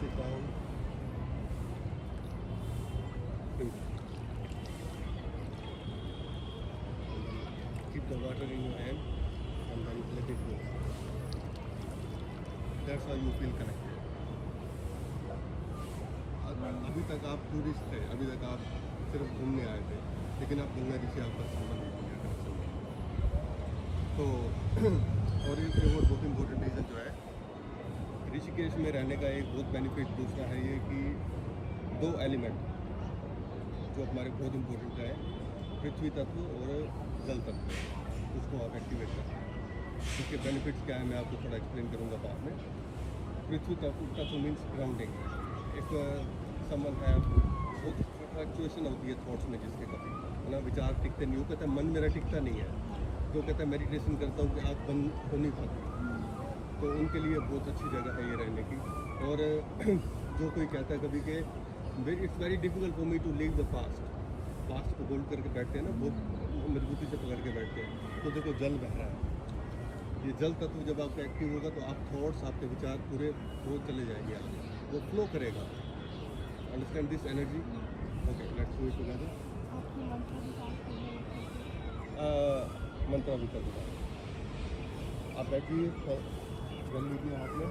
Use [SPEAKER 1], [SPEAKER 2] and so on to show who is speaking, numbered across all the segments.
[SPEAKER 1] sit down. Drink. And then keep the water in your hand and then let it go. That's how you feel connected. अभी तक आप tourist थे, अभी तक आप सिर्फ घूमने आए थे, लेकिन आप गंगा जी से आपका संबंध हो गया कनेक्शन। तो और एक और बहुत इम्पोर्टेंट रीज़न जो है ऋषिकेश में रहने का एक बहुत बेनिफिट दूसरा है ये कि दो एलिमेंट जो हमारे बहुत इम्पोर्टेंट है, पृथ्वी तत्व और जल तत्व, उसको आप एक्टिवेट करते हैं। इसके बेनिफिट्स क्या है मैं आपको थोड़ा एक्सप्लेन करूँगा बाद में। पृथ्वी तत्व मीन्स ग्राउंडिंग। इफ समवन है बहुत फ्लक्चुएशन होती है थॉट्स में, जिसके कभी है ना विचार टिकते नहीं, वो कहता है मन मेरा टिकता नहीं है, जो कहता है मेडिटेशन करता हूँ कि आँख बंद हो नहीं पाती, तो उनके लिए बहुत अच्छी जगह है ये रहने की। और जो कोई कहता है कभी कि it's very difficult for me to leave the past को होल्ड करके बैठते हैं ना, बहुत मजबूती से पकड़ के बैठते हैं, तो देखो जल बह रहा है। ये जल तत्व जब आपका एक्टिव होगा तो आप थॉट्स, आपके विचार पूरे वो चले जाएंगे, आगे वो फ्लो करेगा। Understand this energy? Okay, let's do it together. मंत्र भी कर दूँगा। आप बैठिए, जल लीजिए हाथ में।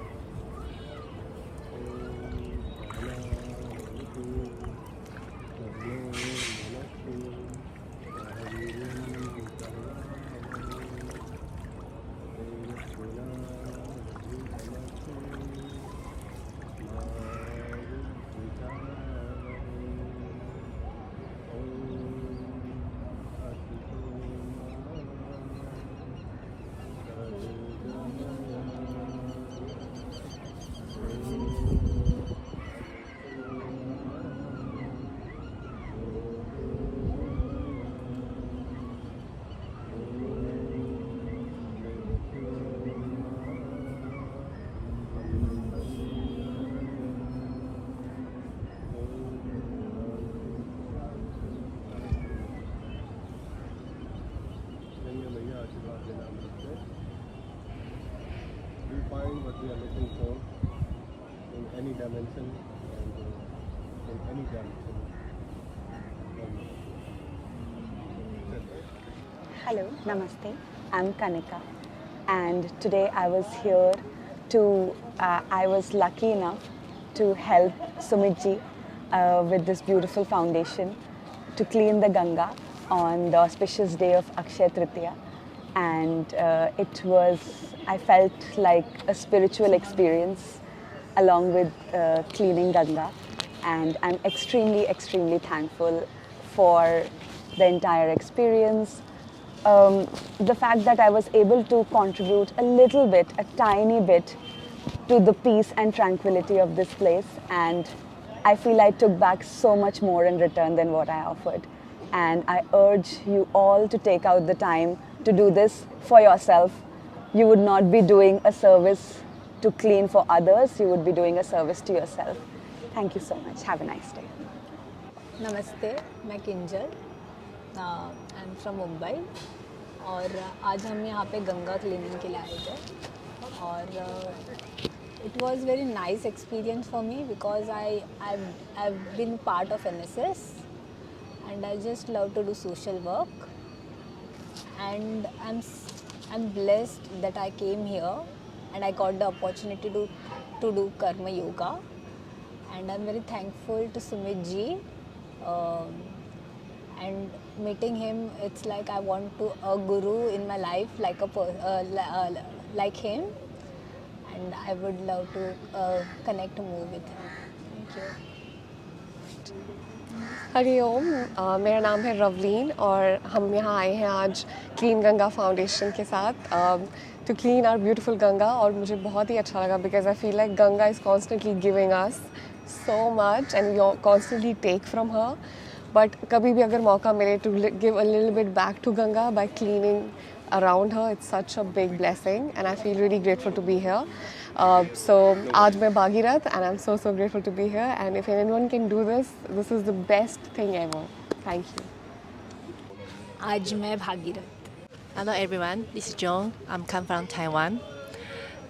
[SPEAKER 1] Find what we are looking for in any dimension and in any direction.
[SPEAKER 2] Hello, Namaste. I'm Kanika, and today I was here to, I was lucky enough to help Sumitji with this beautiful foundation to clean the Ganga on the auspicious day of Akshaya Tritiya. And I felt like a spiritual experience along with cleaning Ganga. And I'm extremely, extremely thankful for the entire experience. The fact that I was able to contribute a little bit, a tiny bit, to the peace and tranquility of this place. And I feel I took back so much more in return than what I offered. And I urge you all to take out the time to do this for yourself. You would not be doing a service to clean for others, you would be doing a service to yourself. Thank you so much. Have a nice day.
[SPEAKER 3] नमस्ते, मैं Kinjal, I am from Mumbai और आज हम यहाँ पे Ganga cleaning के लिए आए थे और it was very nice experience for me because I have been part of NSS and I just love to do social work and I'm blessed that I came here and I got the opportunity to do karma yoga and I'm very thankful to Sumit ji and meeting him, it's like I want to a guru in my life like him and I would love to connect more with him. Thank you.
[SPEAKER 4] Hariom, मेरा नाम है रवलीन और हम यहाँ आए हैं आज clean Ganga foundation के साथ to clean our beautiful Ganga. और मुझे बहुत ही अच्छा लगा because I feel like Ganga is constantly giving us so much and we constantly take from her, but कभी भी अगर मौका मिले to give a little bit back to Ganga by cleaning around her, it's such a big blessing and I feel really grateful to be here. So aaj main Bhagirath and I'm so grateful to be here and if anyone can do this, this is the best thing ever. Thank you.
[SPEAKER 3] आज मैं Bhagirath.
[SPEAKER 5] Hello everyone, this is John. I'm come from Taiwan.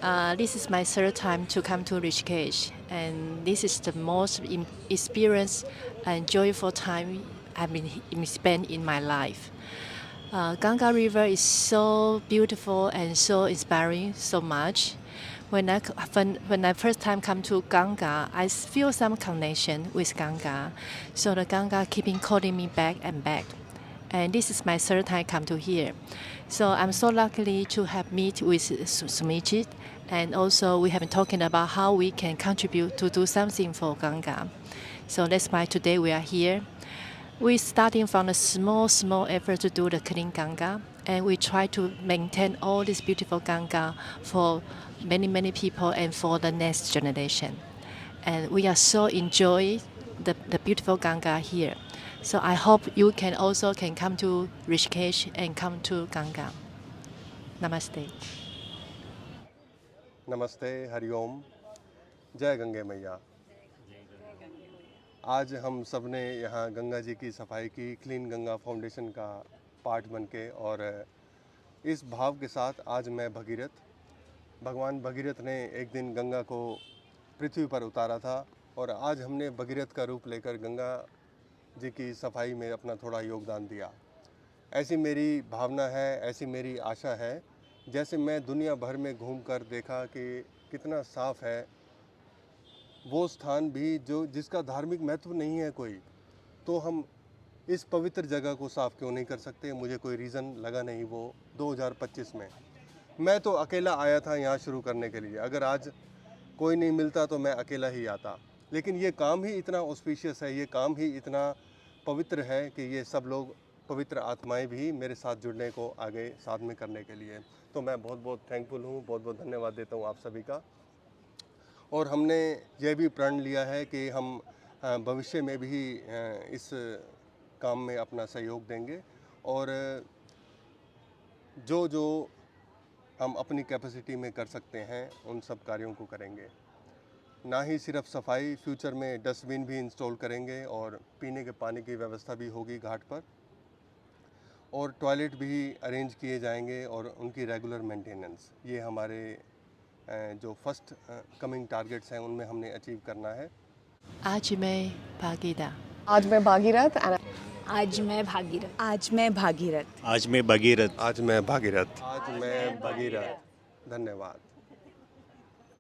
[SPEAKER 5] This is my third time to come to Rishikesh, and this is the most experience and joyful time I've been spent in my life. Ganga River is so beautiful and so inspiring, so much. When I first time come to Ganga, I feel some connection with Ganga. So the Ganga keeping calling me back and back. And this is my third time come to here. So I'm so lucky to have meet with Sumijit, and also we have been talking about how we can contribute to do something for Ganga. So that's why today we are here. We're starting from a small effort to do the clean Ganga, and we try to maintain all this beautiful Ganga for many people and for the next generation. And we are so enjoy the beautiful Ganga here. So I hope you can also come to Rishikesh and come to Ganga. Namaste.
[SPEAKER 1] नमस्ते, हरिओम, जय गंगे मैया। आज हम सब ने यहाँ गंगा जी की सफाई की, क्लीन गंगा फाउंडेशन का पार्ट बन के, और इस भाव के साथ आज मैं भगवान भगीरथ ने एक दिन गंगा को पृथ्वी पर उतारा था, और आज हमने भगीरथ का रूप लेकर गंगा जी की सफाई में अपना थोड़ा योगदान दिया। ऐसी मेरी भावना है, ऐसी मेरी आशा है। जैसे मैं दुनिया भर में घूमकर देखा कि कितना साफ़ है वो स्थान भी जिसका धार्मिक महत्व नहीं है कोई, तो हम इस पवित्र जगह को साफ़ क्यों नहीं कर सकते। मुझे कोई रीज़न लगा नहीं। वो 2025 में मैं तो अकेला आया था यहाँ शुरू करने के लिए। अगर आज कोई नहीं मिलता तो मैं अकेला ही आता, लेकिन ये काम ही इतना ऑस्पिशियस है, ये काम ही इतना पवित्र है कि ये सब लोग पवित्र आत्माएं भी मेरे साथ जुड़ने को आगे साथ में करने के लिए। तो मैं बहुत थैंकफुल हूँ, बहुत धन्यवाद देता हूँ आप सभी का। और हमने ये भी प्रण लिया है कि हम भविष्य में भी इस काम में अपना सहयोग देंगे, और जो हम अपनी कैपेसिटी में कर सकते हैं उन सब कार्यों को करेंगे। ना ही सिर्फ सफाई, फ्यूचर में डस्टबिन भी इंस्टॉल करेंगे, और पीने के पानी की व्यवस्था भी होगी घाट पर, और टॉयलेट भी अरेंज किए जाएंगे, और उनकी रेगुलर मेंटेनेंस। ये हमारे जो फर्स्ट कमिंग टारगेट्स हैं उनमें हमने अचीव करना है।
[SPEAKER 5] आज मैं भागीरथ।
[SPEAKER 4] आज मैं भागीरथ
[SPEAKER 3] आज मैं भागीरथ।
[SPEAKER 2] आज मैं भागीरथ।
[SPEAKER 6] आज मैं भगीरथ।
[SPEAKER 1] आज मैं भगीरथ। आज मैं भगीरथ। धन्यवाद।